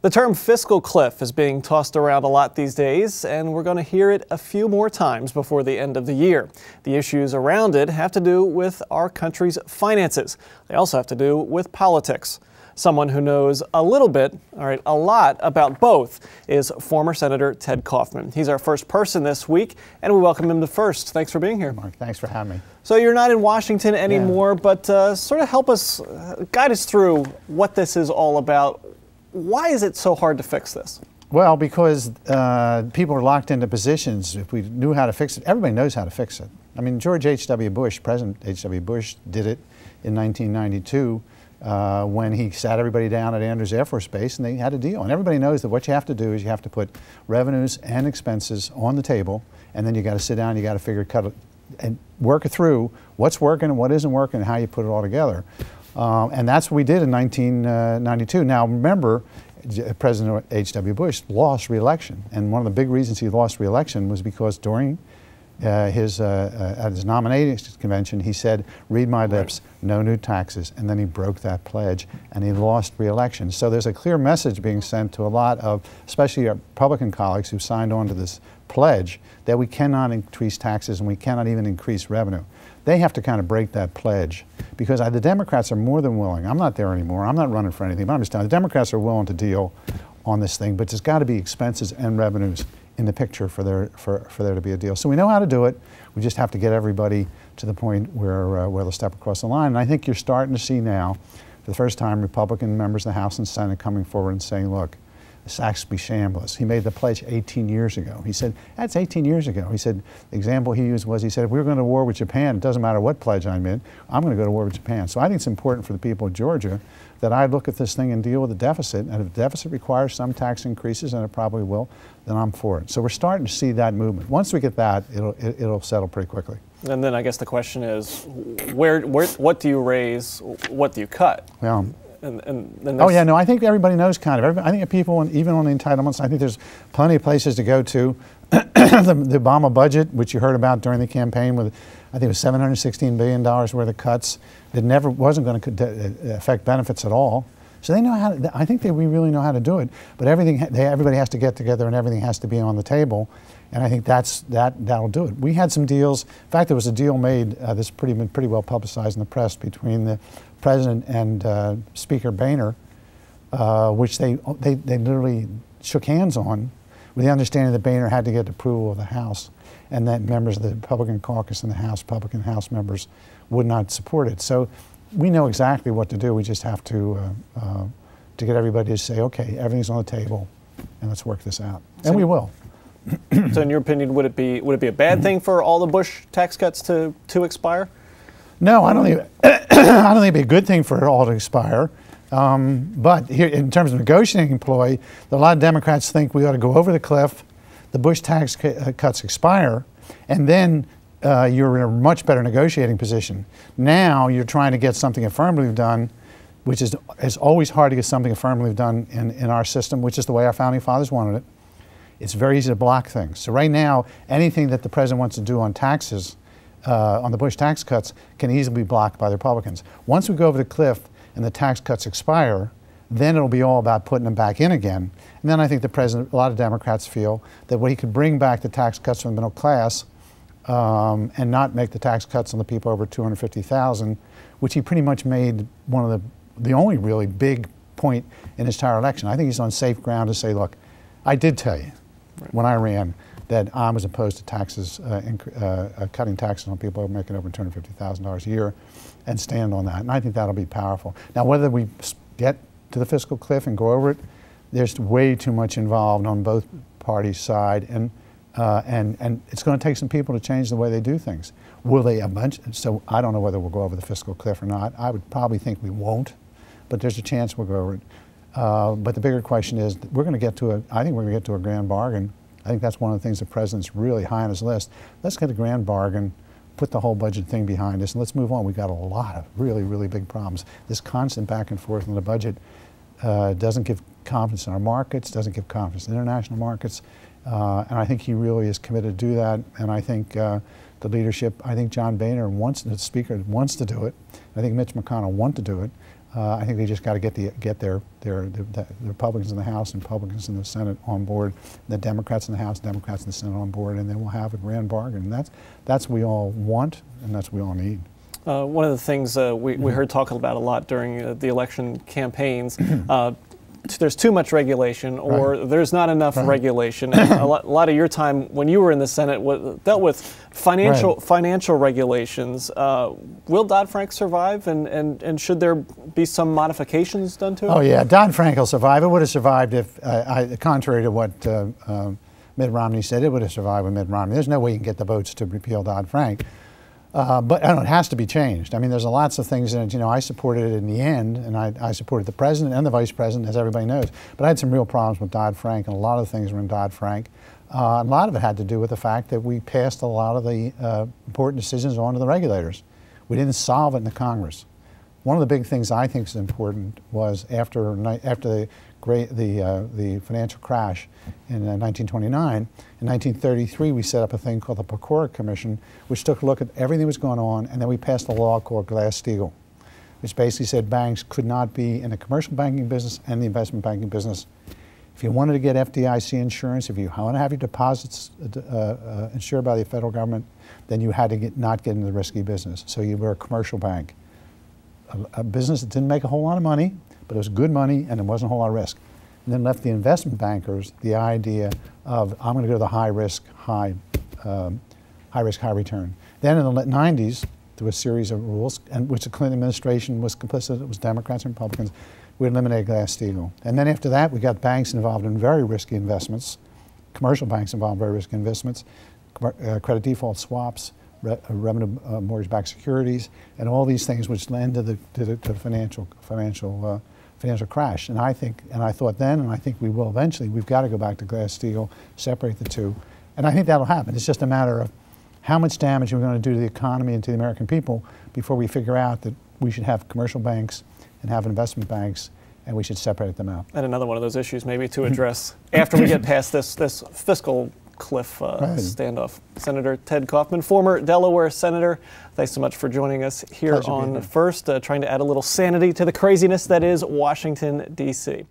The term fiscal cliff is being tossed around a lot these days, and we're going to hear it a few more times before the end of the year. The issues around it have to do with our country's finances. They also have to do with politics. Someone who knows a little bit, a lot about both is former Senator Ted Kaufman. He's our first person this week, and we welcome him to First. Thanks for being here. Mark, thanks for having me. So you're not in Washington anymore, but sort of help us, guide us through what this is all about. Why is it so hard to fix this? Well, because people are locked into positions. If we knew how to fix it, everybody knows how to fix it. I mean, George H.W. Bush, President H.W. Bush, did it in 1992 when he sat everybody down at Andrews Air Force Base and they had a deal. And everybody knows that what you have to do is you have to put revenues and expenses on the table, and then you got to sit down, you got to figure, cut it, and work it through what's working and what isn't working and how you put it all together. And that's what we did in 1992. Now remember, President H.W. Bush lost re-election, and one of the big reasons he lost re-election was because during at his nominating convention he said, "Read my lips, no new taxes," and then he broke that pledge and he lost re-election. So there's a clear message being sent to a lot of, especially our Republican colleagues who signed on to this pledge, that we cannot increase taxes and we cannot even increase revenue. They have to kind of break that pledge, because the Democrats are more than willing. I'm not there anymore. I'm not running for anything, but I'm just telling you, the Democrats are willing to deal on this thing, but there's got to be expenses and revenues in the picture for there to be a deal. So we know how to do it. We just have to get everybody to the point where they'll step across the line. And I think you're starting to see now, for the first time, Republican members of the House and Senate coming forward and saying, look, this acts to be shambless. He made the pledge 18 years ago. He said, that's 18 years ago. He said, the example he used was, he said, if we were going to war with Japan, it doesn't matter what pledge I'm in, I'm going to go to war with Japan. So I think it's important for the people of Georgia that I look at this thing and deal with the deficit. And if the deficit requires some tax increases, and it probably will, then I'm for it. So we're starting to see that movement. Once we get that, it'll settle pretty quickly. And then I guess the question is, what do you raise, what do you cut? Well, oh yeah, no, I think everybody knows kind of. I think people, even on the entitlements, I think there's plenty of places to go to. the Obama budget, which you heard about during the campaign, with I think it was $716 billion worth of cuts that wasn't going to affect benefits at all. So they know how to, I think we really know how to do it. But everybody has to get together and everything has to be on the table. And I think that'll do it. We had some deals. In fact, there was a deal made that's been pretty well publicized in the press between the President and Speaker Boehner, which they literally shook hands on, with the understanding that Boehner had to get approval of the House, and that members of the Republican caucus in the House, Republican House members, would not support it. So we know exactly what to do. We just have to get everybody to say, okay, everything's on the table, and let's work this out, and we will. So in your opinion, would it be a bad thing for all the Bush tax cuts to expire? No, I don't think it'd be a good thing for it all to expire. But here, in terms of negotiating ploy, a lot of Democrats think we ought to go over the cliff, the Bush tax cuts expire, and then you're in a much better negotiating position. Now you're trying to get something affirmatively done, which is always hard to get something affirmatively done in our system, which is the way our founding fathers wanted it. It's very easy to block things. So right now, anything that the president wants to do on taxes, on the Bush tax cuts, can easily be blocked by the Republicans. Once we go over the cliff and the tax cuts expire, then it'll be all about putting them back in again. And then I think the president, a lot of Democrats feel that he could bring back the tax cuts from the middle class and not make the tax cuts on the people over $250,000, which he pretty much made one of the only really big point in his entire election. I think he's on safe ground to say, look, I did tell you when I ran that I was opposed to taxes, cutting taxes on people making over $250,000 a year, and stand on that. And I think that'll be powerful. Now, whether we get to the fiscal cliff and go over it, there's way too much involved on both parties' side, and it's going to take some people to change the way they do things. Will they so I don't know whether we'll go over the fiscal cliff or not. I would probably think we won't, but there's a chance we'll go over it. But the bigger question is, I think we're going to get to a grand bargain. I think that's one of the things the president's really high on his list. Let's get a grand bargain, put the whole budget thing behind us, and let's move on. We've got a lot of really, really big problems. This constant back and forth on the budget doesn't give confidence in our markets, doesn't give confidence in international markets, and I think he really is committed to do that. And I think the leadership, I think John Boehner, the Speaker, wants to do it. I think Mitch McConnell wants to do it. I think they just got to get the Republicans in the House and Republicans in the Senate on board, the Democrats in the House, Democrats in the Senate on board, and then we'll have a grand bargain. And that's what we all want, and that's what we all need. One of the things we heard talked about a lot during the election campaigns, there's too much regulation, or there's not enough regulation. And a lot of your time when you were in the Senate dealt with financial regulations. Will DoddFrank survive, and should there be some modifications done to it? Oh yeah, DoddFrank will survive. It would have survived if, contrary to what Mitt Romney said, it would have survived with Mitt Romney. There's no way you can get the votes to repeal Dodd-Frank. But I don't know, it has to be changed. I mean, there's lots of things that, I supported it in the end, and I supported the president and the vice president, as everybody knows. But I had some real problems with Dodd-Frank, and a lot of things were in Dodd-Frank. A lot of it had to do with the fact that we passed a lot of the important decisions on to the regulators. We didn't solve it in the Congress. One of the big things I think is important was after the financial crash in 1929, in 1933 we set up a thing called the Pecora Commission, which took a look at everything that was going on, and then we passed a law called Glass-Steagall, which basically said banks could not be in the commercial banking business and the investment banking business. If you wanted to get FDIC insurance, if you want to have your deposits insured by the federal government, then you had to not get into the risky business. So you were a commercial bank. A business that didn't make a whole lot of money, but it was good money and it wasn't a whole lot of risk. And then left the investment bankers the idea of, I'm going to go to the high risk, high return. Then in the 90s, through a series of rules, and which the Clinton administration was complicit, it was Democrats and Republicans, we eliminated Glass-Steagall. And then after that, we got banks involved in very risky investments, commercial banks involved in very risky investments, credit default swaps, revenue mortgage-backed securities, and all these things which led to the financial crash. And I thought then, and I think we will eventually, we've got to go back to Glass-Steagall, separate the two. And I think that'll happen. It's just a matter of how much damage we're going to do to the economy and to the American people before we figure out that we should have commercial banks and have investment banks, and we should separate them out. And another one of those issues maybe to address after we get past this fiscal cliff standoff. Senator Ted Kaufman, former Delaware Senator, thanks so much for joining us here on First, trying to add a little sanity to the craziness that is Washington, D.C.